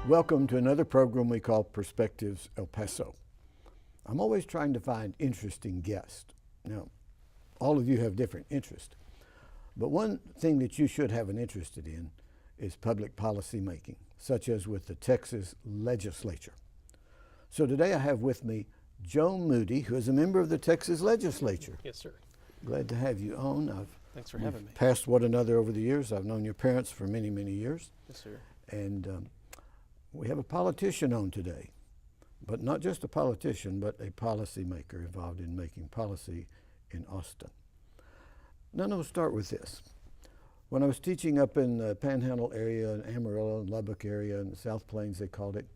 Welcome to another program we call Perspectives El Paso. I'm always trying to find interesting guests. Now, all of you have different interests, but one thing that you should have an interest in is public policy making, such as with the Texas legislature. So today I have with me Joe Moody, who is a member of the Texas legislature. Yes, sir. Glad to have you on. Thanks for having me. Passed one another over the years. I've known your parents for many, many years. Yes, sir. And we have a politician on today, but not just a politician, but a policy maker involved in making policy in Austin. Now, we'll start with this. When I was teaching up in the Panhandle area, in Amarillo and Lubbock area, in the South Plains they called it,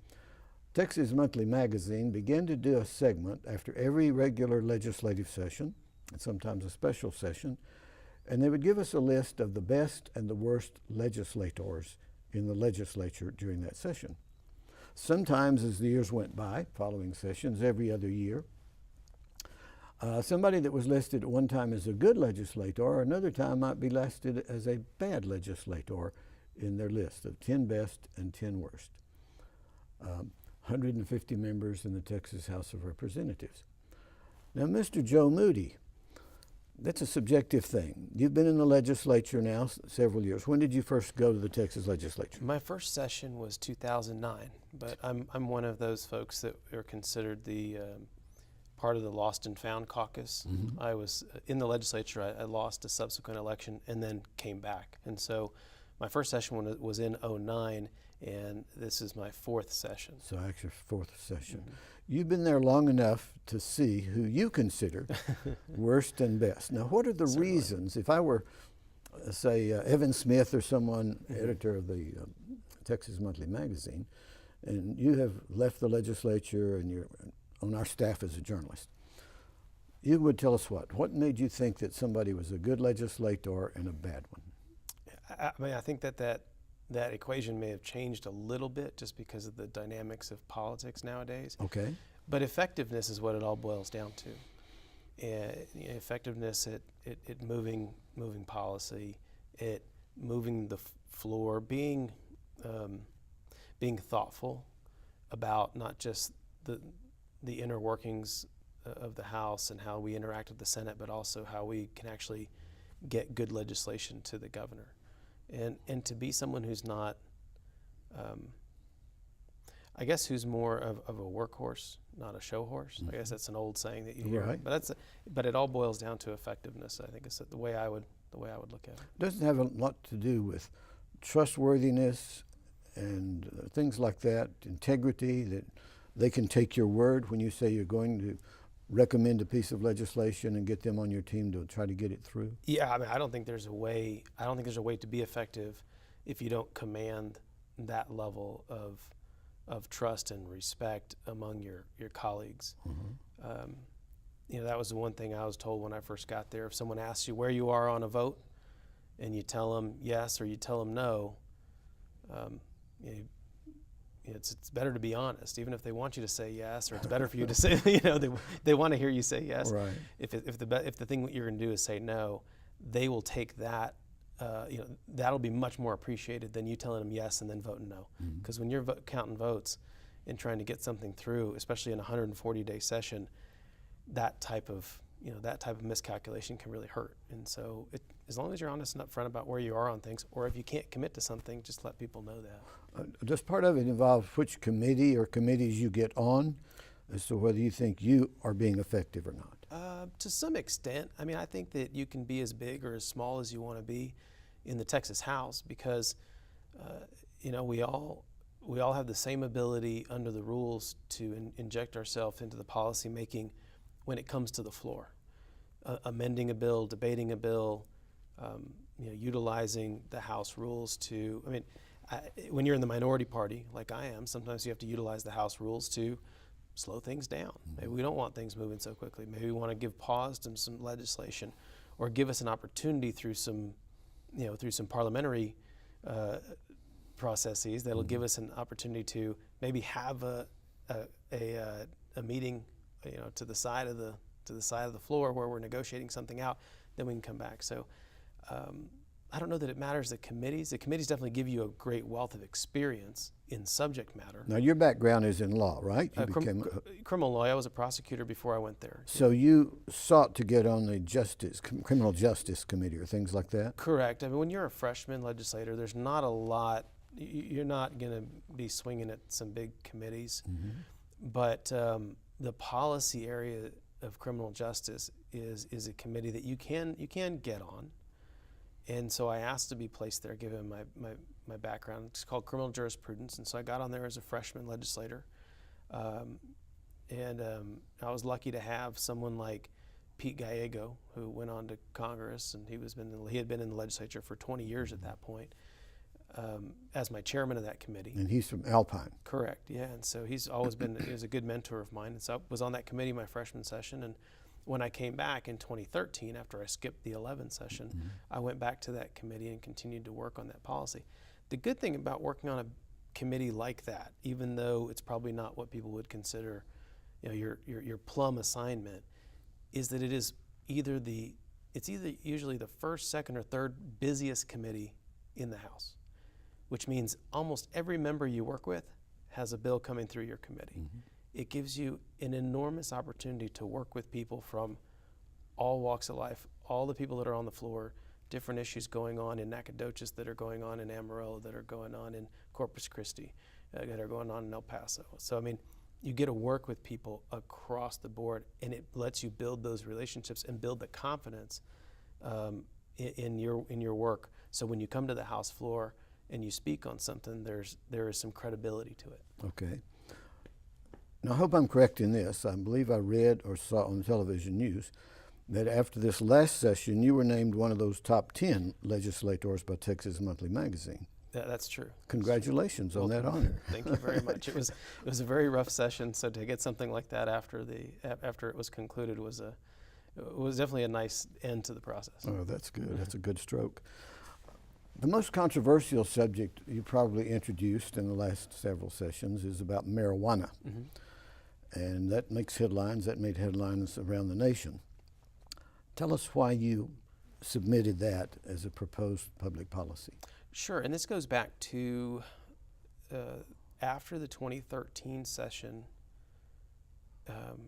Texas Monthly Magazine began to do a segment after every regular legislative session, and sometimes a special session, and they would give us a list of the best and the worst legislators in the legislature during that session. Sometimes, as the years went by, following sessions every other year, somebody that was listed at one time as a good legislator, another time might be listed as a bad legislator in their list of 10 best and 10 worst. 150 members in the Texas House of Representatives. Now, Mr. Joe Moody, that's a subjective thing. You've been in the legislature now several years. When did you first go to the Texas legislature? My first session was 2009, but I'm one of those folks that are considered the part of the Lost and Found caucus. Mm-hmm. I was in the legislature. I lost a subsequent election and then came back. And so my first session was in 2009, and this is my fourth session. So actually fourth session. Mm-hmm. You've been there long enough to see who you consider worst and best. Now, what are the Certainly. reasons? If I were, say, Evan Smith or someone, mm-hmm. editor of the Texas Monthly Magazine, and you have left the legislature and you're on our staff as a journalist, you would tell us what? What made you think that somebody was a good legislator and a bad one? I think that equation may have changed a little bit just because of the dynamics of politics nowadays. Okay. But effectiveness is what it all boils down to. Effectiveness at moving policy, at moving the floor, being thoughtful about not just the inner workings of the House and how we interact with the Senate, but also how we can actually get good legislation to the governor. And to be someone who's not, I guess, who's more of a workhorse, not a show horse. Mm-hmm. I guess that's an old saying that you hear. Right. But it all boils down to effectiveness. I think it's the way I would look at it. Doesn't have a lot to do with trustworthiness and things like that, integrity, that they can take your word when you say you're going to recommend a piece of legislation and get them on your team to try to get it through? Yeah, I don't think there's a way to be effective if you don't command that level of trust and respect among your colleagues. Mm-hmm. That was the one thing I was told when I first got there. If someone asks you where you are on a vote and you tell them yes or you tell them no, it's better to be honest, even if they want you to say yes, or it's better for you to say, they want to hear you say yes. Right. If the thing that you're going to do is say no, they will take that. That'll be much more appreciated than you telling them yes and then voting no. Because mm-hmm. when you're counting votes and trying to get something through, especially in a 140-day session, that type of miscalculation can really hurt. And so, as long as you're honest and upfront about where you are on things, or if you can't commit to something, just let people know that. Does part of it involve which committee or committees you get on as to whether you think you are being effective or not? To some extent. I think that you can be as big or as small as you want to be in the Texas House because, we all have the same ability under the rules to inject ourselves into the policy making when it comes to the floor. Amending a bill, debating a bill, utilizing the House rules to, when you're in the minority party, like I am, sometimes you have to utilize the House rules to slow things down. Maybe we don't want things moving so quickly. Maybe we want to give pause to some legislation or give us an opportunity through some parliamentary processes that'll give us an opportunity to maybe have a meeting, to the side of the floor where we're negotiating something out. Then we can come back. So I don't know that it matters the committees. The committees definitely give you a great wealth of experience in subject matter. Now, your background is in law, right? You Criminal law. I was a prosecutor before I went there. So you sought to get on the criminal justice committee or things like that? Correct. I mean, when you're a freshman legislator, there's not a lot. You're not going to be swinging at some big committees. Mm-hmm. But the policy area of criminal justice is a committee that you can get on. And so I asked to be placed there, given my background. It's called criminal jurisprudence, and so I got on there as a freshman legislator. And I was lucky to have someone like Pete Gallego, who went on to Congress, and he had been in the legislature for 20 years at that point, as my chairman of that committee. And he's from Alpine. Correct, yeah. And so he's always been he was a good mentor of mine. And so I was on that committee my freshman session, and when I came back in 2013, after I skipped the 11 session, Mm-hmm. I went back to that committee and continued to work on that policy. The good thing about working on a committee like that, even though it's probably not what people would consider, your plum assignment, is that it's either usually the first, second, or third busiest committee in the House, which means almost every member you work with has a bill coming through your committee. Mm-hmm. It gives you an enormous opportunity to work with people from all walks of life, all the people that are on the floor, different issues going on in Nacogdoches that are going on in Amarillo, that are going on in Corpus Christi, that are going on in El Paso. So, I mean, you get to work with people across the board, and it lets you build those relationships and build the confidence in your work. So when you come to the House floor and you speak on something, there is some credibility to it. Okay. Now, I hope I'm correct in this. I believe I read or saw on the television news that after this last session, you were named one of those top 10 legislators by Texas Monthly Magazine. That's true. Congratulations on that honor. Thank you very much. It was a very rough session, so to get something like that after it was concluded was definitely a nice end to the process. Oh, that's good. That's a good stroke. The most controversial subject you probably introduced in the last several sessions is about marijuana. Mm-hmm. And that makes headlines. That made headlines around the nation. Tell us why you submitted that as a proposed public policy. Sure, and this goes back to after the 2013 session.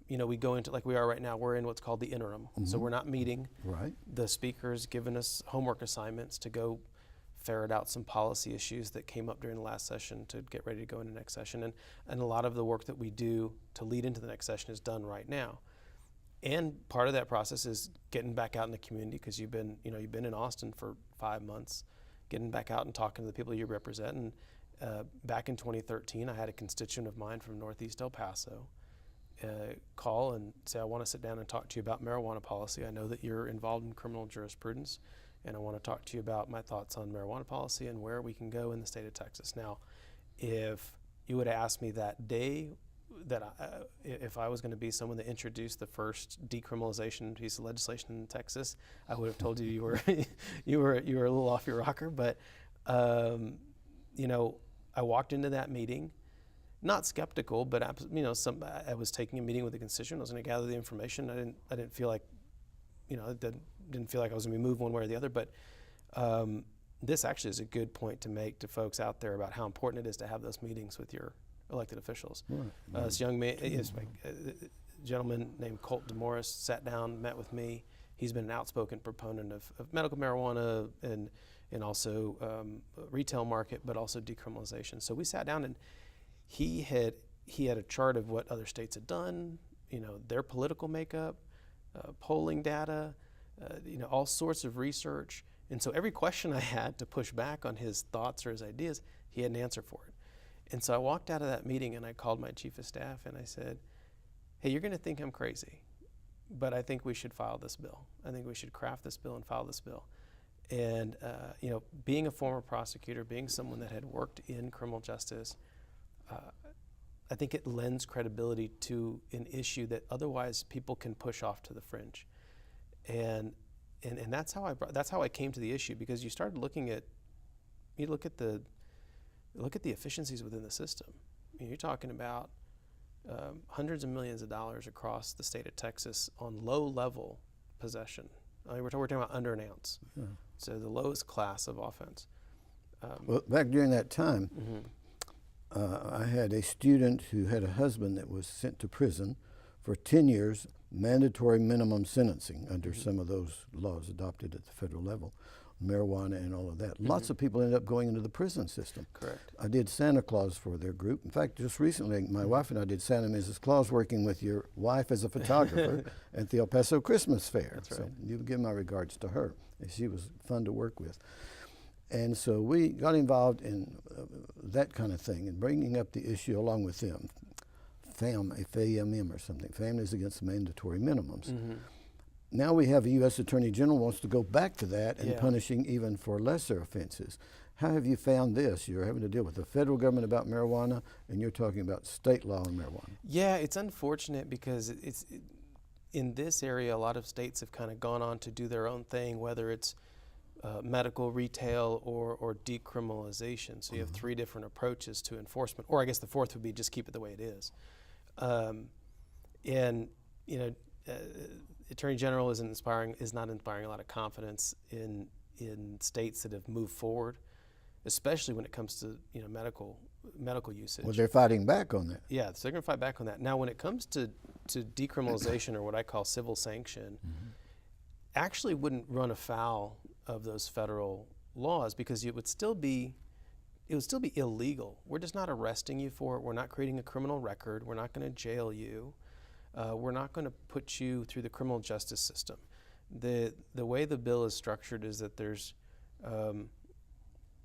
We go into, like we are right now, we're in what's called the interim. Mm-hmm. So we're not meeting. Right. The speaker's given us homework assignments to go ferret out some policy issues that came up during the last session to get ready to go into the next session. And a lot of the work that we do to lead into the next session is done right now. And part of that process is getting back out in the community, because you've been in Austin for 5 months, getting back out and talking to the people you represent. And back in 2013, I had a constituent of mine from Northeast El Paso call and say, I want to sit down and talk to you about marijuana policy. I know that you're involved in criminal jurisprudence, and I want to talk to you about my thoughts on marijuana policy and where we can go in the state of Texas. Now, if you would have asked me that day that if I was going to be someone that introduced the first decriminalization piece of legislation in Texas, I would have told you you were a little off your rocker. But I walked into that meeting, not skeptical, but I was taking a meeting with a constituent. I was going to gather the information. I didn't feel like, didn't feel like I was going to be moved one way or the other. But this actually is a good point to make to folks out there about how important it is to have those meetings with your elected officials. Right. This young man, a gentleman named Colt DeMorris, sat down, met with me. He's been an outspoken proponent of medical marijuana and also retail market, but also decriminalization. So we sat down, and he had a chart of what other states had done, their political makeup, polling data, all sorts of research. And so every question I had to push back on his thoughts or his ideas, he had an answer for it. And so I walked out of that meeting and I called my chief of staff and I said, hey, you're going to think I'm crazy, but I think we should file this bill. I think we should craft this bill and file this bill. And, being a former prosecutor, being someone that had worked in criminal justice, I think it lends credibility to an issue that otherwise people can push off to the fringe. And that's how I came to the issue, because you look at the efficiencies within the system. You're talking about hundreds of millions of dollars across the state of Texas on low-level possession. We're talking about under an ounce. Yeah. so the lowest class of offense. Well, back during that time, I had a student who had a husband that was sent to prison for 10 years, mandatory minimum sentencing under some of those laws adopted at the federal level, marijuana and all of that. Lots of people ended up going into the prison system. Correct. I did Santa Claus for their group. In fact, just recently, my wife and I did Santa and Mrs. Claus, working with your wife as a photographer at the El Paso Christmas Fair. That's right. So you give my regards to her. She was fun to work with. And so we got involved in that kind of thing and bringing up the issue along with them. FAMM or something, Families Against Mandatory Minimums. Now we have a U.S. Attorney General wants to go back to that and punishing even for lesser offenses. How have you found this? You're having to deal with the federal government about marijuana, and you're talking about state law on marijuana. Yeah, it's unfortunate because in this area, a lot of states have kind of gone on to do their own thing, whether it's medical, retail, or decriminalization. So you have three different approaches to enforcement, or I guess the fourth would be just keep it the way it is. And you know, Attorney General is not inspiring a lot of confidence in states that have moved forward, especially when it comes to medical usage. Well, they're fighting back on that. Yeah, so they're going to fight back on that. Now, when it comes to decriminalization or what I call civil sanction, actually wouldn't run afoul of those federal laws because it would still be illegal. We're just not arresting you for it. We're not creating a criminal record. We're not going to jail you. We're not going to put you through the criminal justice system. The way the bill is structured is that there's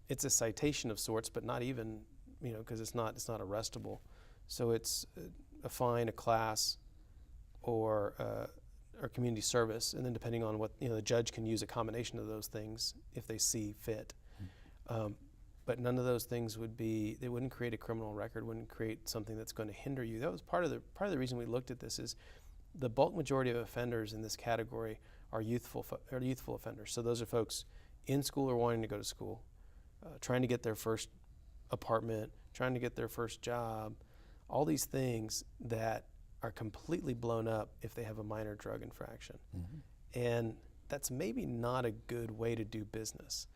it's a citation of sorts, but not even, because it's not arrestable. So it's a fine, a class, or community service, and then depending on what the judge can use a combination of those things if they see fit. But none of those things they wouldn't create a criminal record, wouldn't create something that's going to hinder you. That was part of the reason we looked at this is the bulk majority of offenders in this category are youthful offenders. So those are folks in school or wanting to go to school, trying to get their first apartment, trying to get their first job, all these things that are completely blown up if they have a minor drug infraction. And that's maybe not a good way to do business.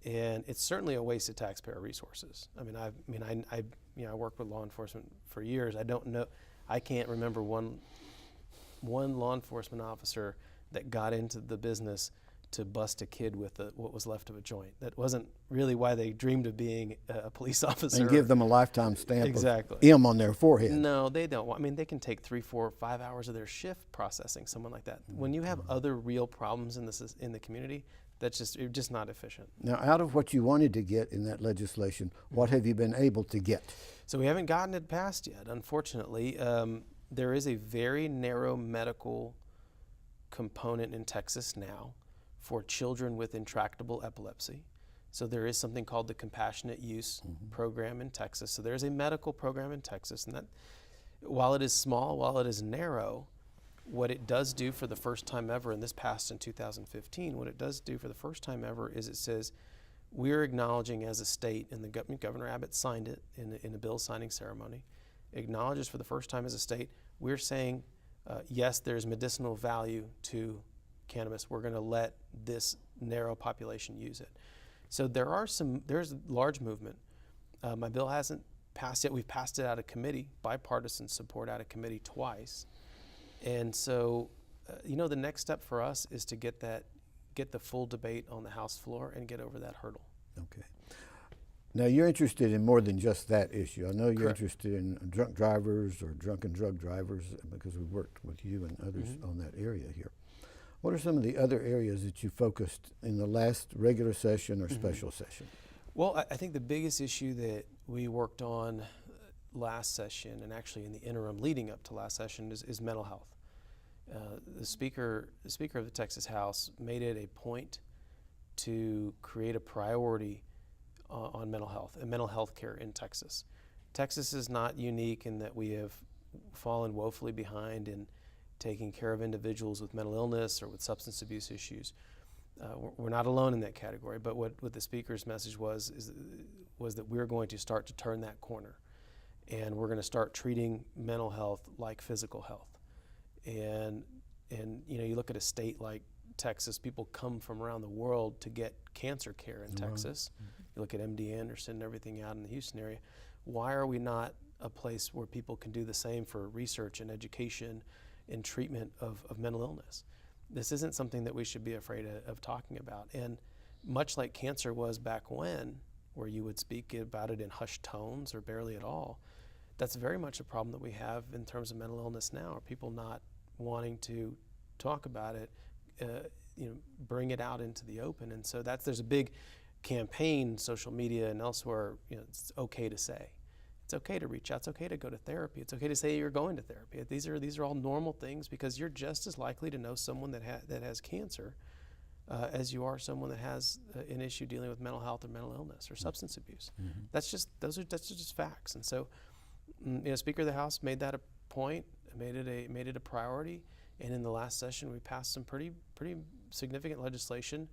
And it's certainly a waste of taxpayer resources. I worked with law enforcement for years. I can't remember one law enforcement officer that got into the business to bust a kid with what was left of a joint. That wasn't really why they dreamed of being a police officer. And give them a lifetime stamp exactly. of M on their forehead. No, they don't. They can take 3, 4, 5 hours of their shift processing someone like that. When you have other real problems in the community, you're just not efficient. Now, out of what you wanted to get in that legislation, what have you been able to get? So we haven't gotten it passed yet, unfortunately. There is a very narrow medical component in Texas now for children with intractable epilepsy. So there is something called the Compassionate Use Program in Texas. So there's a medical program in Texas, and that, while it is small, while it is narrow, what it does do for the first time ever, and this passed in 2015, what it does do for the first time ever is it says, we're acknowledging as a state, and Governor Abbott signed it in a bill signing ceremony, acknowledges for the first time as a state, we're saying, yes, there's medicinal value to cannabis. We're going to let this narrow population use it. So there's large movement. My bill hasn't passed yet. We've passed it out of committee, bipartisan support out of committee twice. And so, the next step for us is to get the full debate on the House floor and get over that hurdle. Okay. Now, you're interested in more than just that issue. I know you're Correct. interested in drunk drivers or drunken drug drivers because we've worked with you and others on that area here. What are some of the other areas that you focused in the last regular session or special session? Well, I think the biggest issue that we worked on last session, and actually in the interim leading up to last session, is mental health. The Speaker of the Texas House made it a point to create a priority on mental health and mental health care in Texas. Texas is not unique in that we have fallen woefully behind in taking care of individuals with mental illness or with substance abuse issues. We're not alone in that category, but what the Speaker's message was that we're going to start to turn that corner, and we're going to start treating mental health like physical health. And you look at a state like Texas. People come from around the world to get cancer care in Texas. You look at MD Anderson and everything out in the Houston area. Why are we not a place where people can do the same for research and education and treatment of mental illness? This isn't something that we should be afraid of talking about. And much like cancer was back when, where you would speak about it in hushed tones or barely at all, that's very much a problem that we have in terms of mental illness now, are people not wanting to talk about it, bring it out into the open. And so there's a big campaign, social media and elsewhere, it's okay to say. It's okay to reach out. It's okay to go to therapy. It's okay to say you're going to therapy. These are all normal things, because you're just as likely to know someone that has cancer as you are someone that has an issue dealing with mental health or mental illness or substance abuse. That's just facts. And so, Speaker of the House made that a point, made it a priority. And in the last session, we passed some pretty significant legislation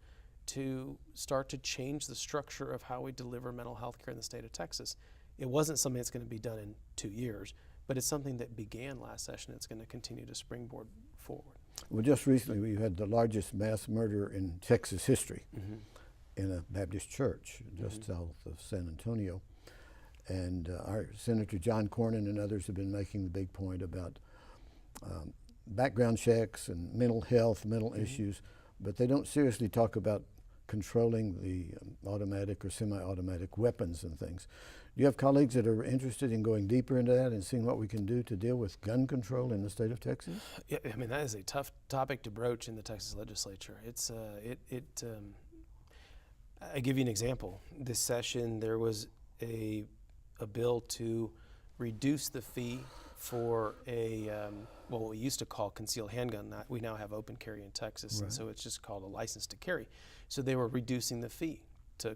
to start to change the structure of how we deliver mental health care in the state of Texas. It wasn't something that's going to be done in 2 years, but it's something that began last session. It's going to continue to springboard forward. Well, just recently we had the largest mass murder in Texas history in a Baptist church just south of San Antonio. And our Senator John Cornyn and others have been making the big point about background checks and mental health, mental issues, but they don't seriously talk about controlling the automatic or semi-automatic weapons and things. Do you have colleagues that are interested in going deeper into that and seeing what we can do to deal with gun control in the state of Texas? Yeah, I mean, that is a tough topic to broach in the Texas legislature. It's I give you an example. This session, there was a bill to reduce the fee for what we used to call concealed handgun. We now have open carry in Texas, and so it's just called a license to carry. So they were reducing the fee to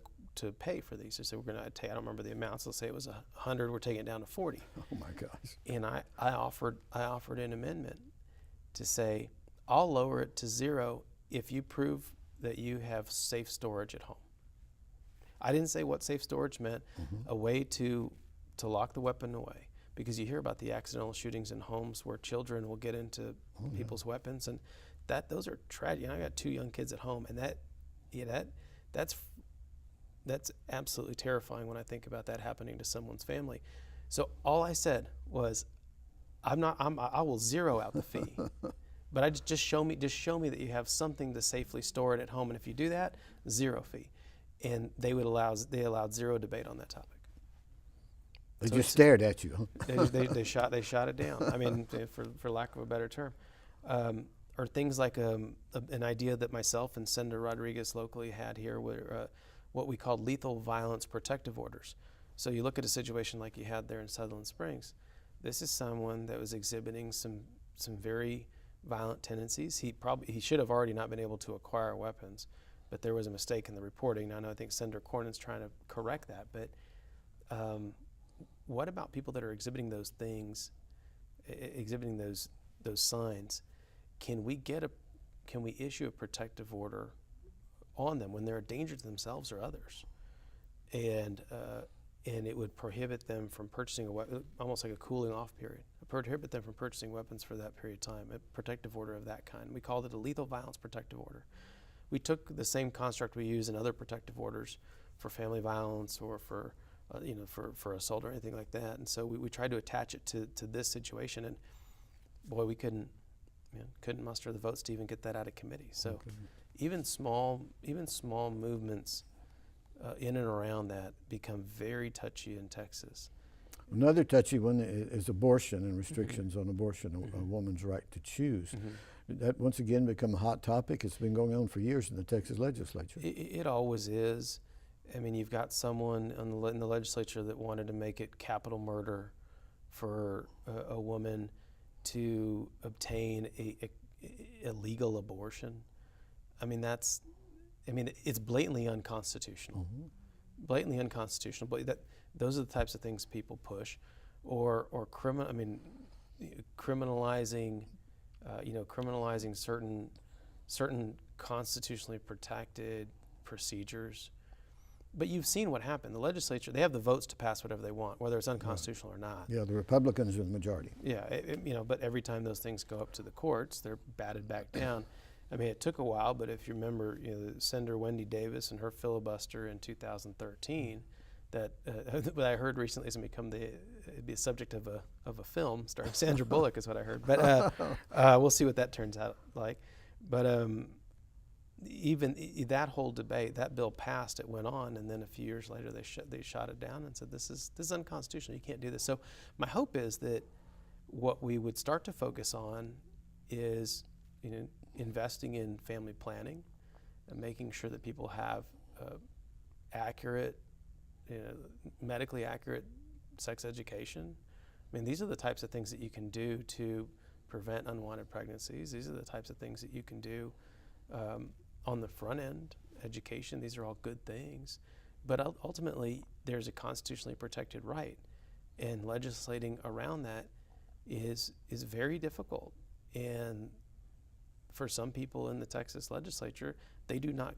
pay for these. They said, we're going to take, I don't remember the amounts, let's say it was 100, we're taking it down to 40. Oh my gosh. And I offered an amendment to say, I'll lower it to 0 if you prove that you have safe storage at home. I didn't say what safe storage meant, a way to lock the weapon away. Because you hear about the accidental shootings in homes where children will get into people's weapons, and those are tragic. I got 2 young kids at home, and that's absolutely terrifying when I think about that happening to someone's family. So all I said was, I will zero out the fee, but just show me that you have something to safely store it at home, and if you do that, 0 fee. And they allowed zero debate on that topic. They just stared at you. They shot it down. I mean, for lack of a better term, or things like an idea that myself and Senator Rodriguez locally had here were what we called lethal violence protective orders. So you look at a situation like you had there in Sutherland Springs. This is someone that was exhibiting some very violent tendencies. He should have already not been able to acquire weapons, but there was a mistake in the reporting. Now I think Senator Cornyn's trying to correct that, but. What about people that are exhibiting those things, exhibiting those signs? Can we issue a protective order on them when they're a danger to themselves or others? And it would prohibit them from purchasing a weapon, almost like a cooling off period. Prohibit them from purchasing weapons for that period of time. A protective order of that kind. We called it a lethal violence protective order. We took the same construct we use in other protective orders for family violence or for assault or anything like that. And so we tried to attach it to this situation, and boy, we couldn't muster the votes to even get that out of committee. So even small movements in and around that become very touchy in Texas. Another touchy one is abortion and restrictions on abortion, a woman's right to choose. That once again become a hot topic. It's been going on for years in the Texas legislature. It always is. I mean, you've got someone in the legislature that wanted to make it capital murder for a woman to obtain a legal abortion. I mean, it's blatantly unconstitutional. Blatantly unconstitutional. But those are the types of things people push, or criminalizing, criminalizing certain constitutionally protected procedures. But you've seen what happened. The legislature, they have the votes to pass whatever they want, whether it's unconstitutional or not. Yeah, the Republicans are the majority. Yeah, but every time those things go up to the courts, they're batted back down. I mean, it took a while, but if you remember, Senator Wendy Davis and her filibuster in 2013, that what I heard recently is going to it'd be a subject of a film starring Sandra Bullock, is what I heard. But we'll see what that turns out like. But even that whole debate, that bill passed, it went on, and then a few years later they shot it down and said this is unconstitutional. You can't do this. So my hope is that what we would start to focus on is investing in family planning and making sure that people have accurate, medically accurate sex education. I mean, these are the types of things that you can do to prevent unwanted pregnancies. These are the types of things that you can do on the front end, education. These are all good things. But ultimately, there's a constitutionally protected right, and legislating around that is very difficult. And for some people in the Texas legislature, they do not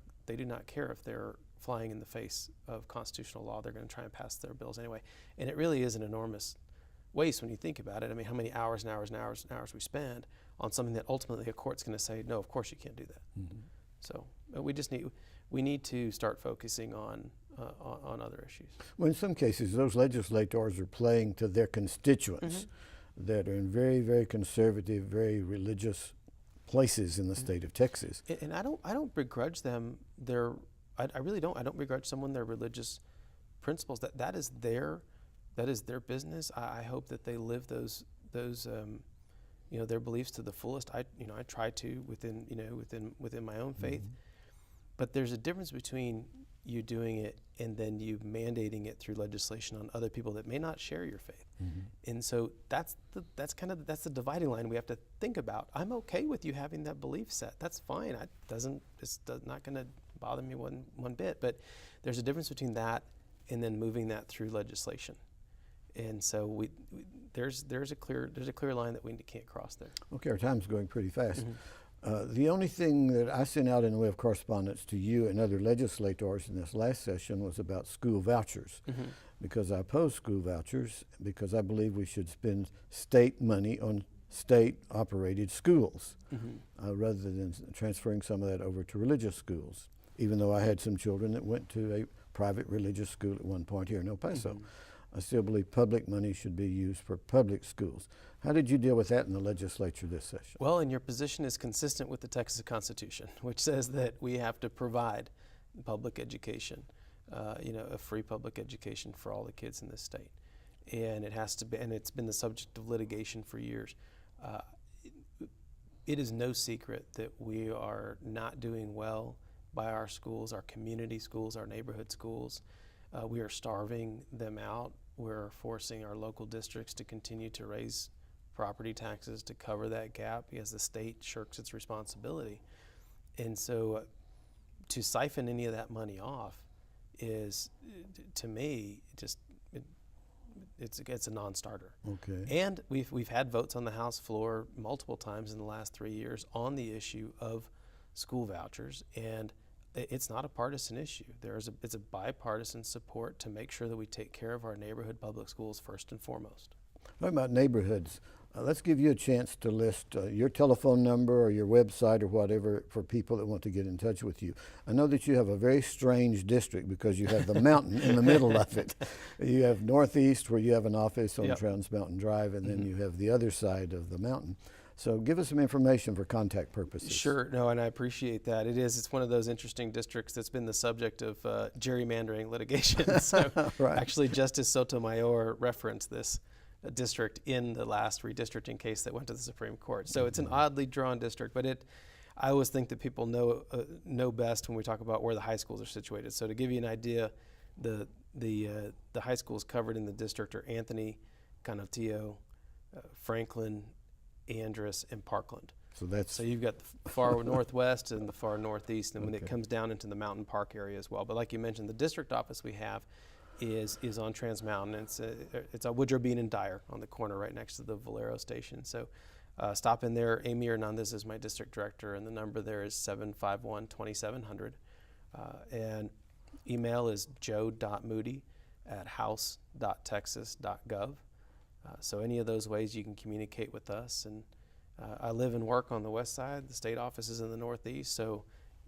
care if they're flying in the face of constitutional law. They're going to try and pass their bills anyway. And it really is an enormous waste when you think about it. I mean, how many hours and hours and hours and hours we spend on something that ultimately a court's going to say, no, of course you can't do that. Mm-hmm. So we need to start focusing on other issues. Well, in some cases, those legislators are playing to their constituents that are in very, very conservative, very religious places in the state of Texas. And I don't begrudge them I really don't. I don't begrudge someone their religious principles. That is their business. I hope that they live those their beliefs to the fullest. I try to within my own faith. But there's a difference between you doing it and then you mandating it through legislation on other people that may not share your faith. And so that's the dividing line we have to think about. I'm okay with you having that belief set. That's fine. It's not going to bother me one bit. But there's a difference between that and then moving that through legislation. And so there's a clear line that we can't cross there. Okay, our time's going pretty fast. The only thing that I sent out in the way of correspondence to you and other legislators in this last session was about school vouchers, because I oppose school vouchers because I believe we should spend state money on state-operated schools rather than transferring some of that over to religious schools, even though I had some children that went to a private religious school at one point here in El Paso. I still believe public money should be used for public schools. How did you deal with that in the legislature this session? Well, and your position is consistent with the Texas Constitution, which says that we have to provide public education, a free public education for all the kids in this state. And it has to be, and it's been the subject of litigation for years. It is no secret that we are not doing well by our schools, our community schools, our neighborhood schools. We are starving them out. We're forcing our local districts to continue to raise property taxes to cover that gap because the state shirks its responsibility. And so to siphon any of that money off is, to me, it's a non-starter. Okay. And we've had votes on the House floor multiple times in the last 3 years on the issue of school vouchers, and it's not a partisan issue. It's a bipartisan support to make sure that we take care of our neighborhood public schools first and foremost. Talking about neighborhoods, let's give you a chance to list your telephone number or your website or whatever for people that want to get in touch with you. I know that you have a very strange district because you have the mountain in the middle of it. You have Northeast, where you have an office on Trans Mountain Drive, and then you have the other side of the mountain. So give us some information for contact purposes. Sure, no, and I appreciate that. It's one of those interesting districts that's been the subject of gerrymandering litigation. So right. Actually, Justice Sotomayor referenced this district in the last redistricting case that went to the Supreme Court. So it's an oddly drawn district, but I always think that people know best when we talk about where the high schools are situated. So to give you an idea, the high schools covered in the district are Anthony, Canutillo, Franklin, Andress, and Parkland. So you've got the far northwest and the far northeast, and when it comes down into the Mountain Park area as well. But like you mentioned, the district office we have is on Trans Mountain. It's on Woodrow Bean and Dyer on the corner right next to the Valero station. So stop in there. Amy Hernandez is my district director, and the number there is 751-2700. And email is joe.moody@house.texas.gov. So any of those ways you can communicate with us, and I live and work on the west side. The state office is in the northeast. So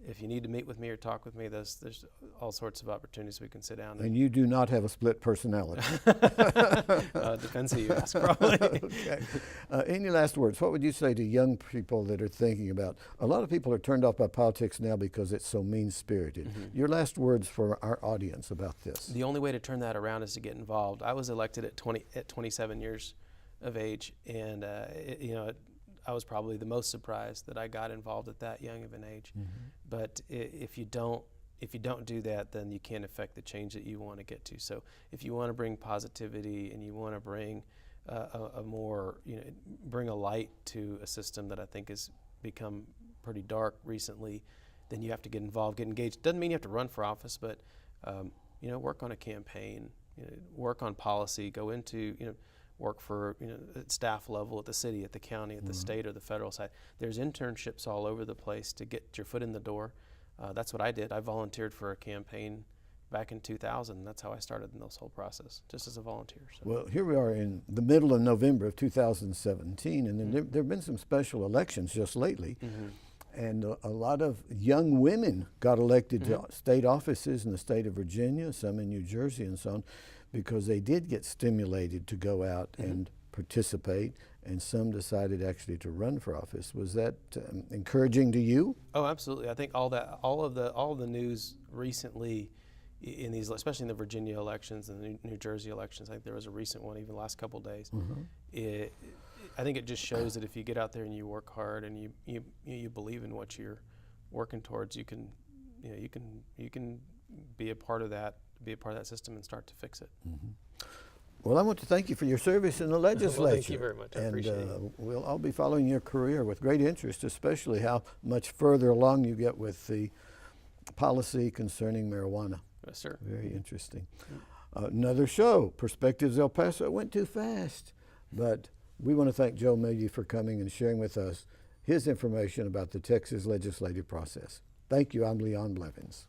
if you need to meet with me or talk with me, there's all sorts of opportunities we can sit down. And you do not have a split personality. Depends who you ask, probably. Okay. Any last words? What would you say to young people that are thinking about, a lot of people are turned off by politics now because it's so mean-spirited. Mm-hmm. Your last words for our audience about this. The only way to turn that around is to get involved. I was elected at 27 years of age, and I was probably the most surprised that I got involved at that young of an age. Mm-hmm. But if you don't do that, then you can't affect the change that you want to get to. So if you want to bring positivity and you want to bring bring a light to a system that I think has become pretty dark recently, then you have to get involved, get engaged. Doesn't mean you have to run for office, but work on a campaign, work on policy, go into work for at staff level at the city, at the county, at the state or the federal side. There's internships all over the place to get your foot in the door. That's what I did. I volunteered for a campaign back in 2000. That's how I started in this whole process, just as a volunteer. So. Well, here we are in the middle of November of 2017, and then Mm-hmm. there have been some special elections just lately. Mm-hmm. And a lot of young women got elected Mm-hmm. to state offices in the state of Virginia, some in New Jersey and so on, because they did get stimulated to go out Mm-hmm. and participate, and some decided actually to run for office. Was that encouraging to you? Oh, absolutely. I think all of the news recently in these, especially in the Virginia elections and the New Jersey elections, I think there was a recent one even the last couple of days. Mm-hmm. I think it just shows that if you get out there and you work hard and you believe in what you're working towards, you can be a part of that system and start to fix it. Mm-hmm. Well, I want to thank you for your service in the legislature. Well, thank you very much. I appreciate it. And I'll be following your career with great interest, especially how much further along you get with the policy concerning marijuana. Yes, sir. Very interesting. Another show, Perspectives El Paso. It went too fast, but we want to thank Joe Moody for coming and sharing with us his information about the Texas legislative process. Thank you. I'm Leon Blevins.